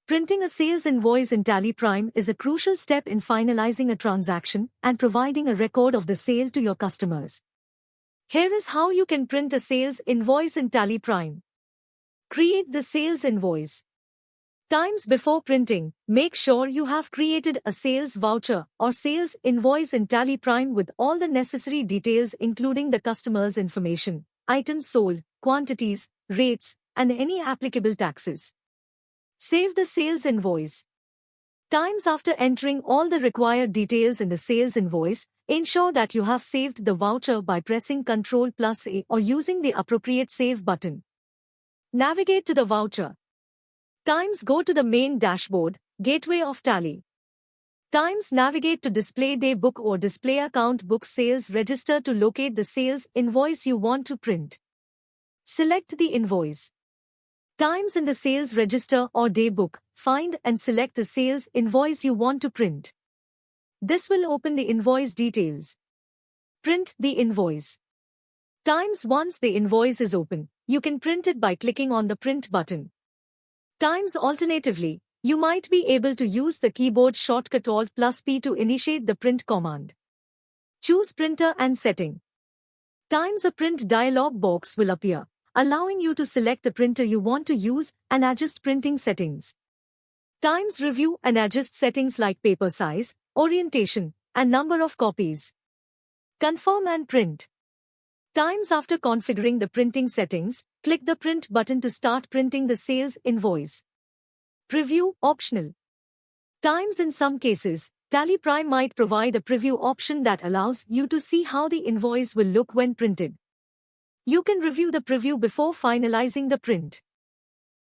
Printing a sales invoice in Tally Prime is a crucial step in finalizing a transaction and providing a record of the sale to your customers. Here is how you can print a sales invoice in Tally Prime. Create the sales invoice. Times before printing, make sure you have created a sales voucher or sales invoice in Tally Prime with all the necessary details including the customer's information, items sold, quantities, rates, and any applicable taxes. Save the sales invoice. Times after entering all the required details in the sales invoice, ensure that you have saved the voucher by pressing Ctrl+A or using the appropriate Save button. Navigate to the voucher. Times go to the main dashboard, Gateway of Tally. Times navigate to Display Day Book or Display Account Book Sales Register to locate the sales invoice you want to print. Select the invoice. Times in the sales register or day book, find and select the sales invoice you want to print. This will open the invoice details. Print the invoice. Times once the invoice is open, you can print it by clicking on the print button. Times alternatively, you might be able to use the keyboard shortcut Alt+P to initiate the print command. Choose printer and setting. Times a print dialog box will appear, allowing you to select the printer you want to use and adjust printing settings. Times review and adjust settings like paper size, orientation, and number of copies. Confirm and print. Times after configuring the printing settings, click the print button to start printing the sales invoice. Preview optional. Times in some cases, Tally Prime might provide a preview option that allows you to see how the invoice will look when printed. You can review the preview before finalizing the print.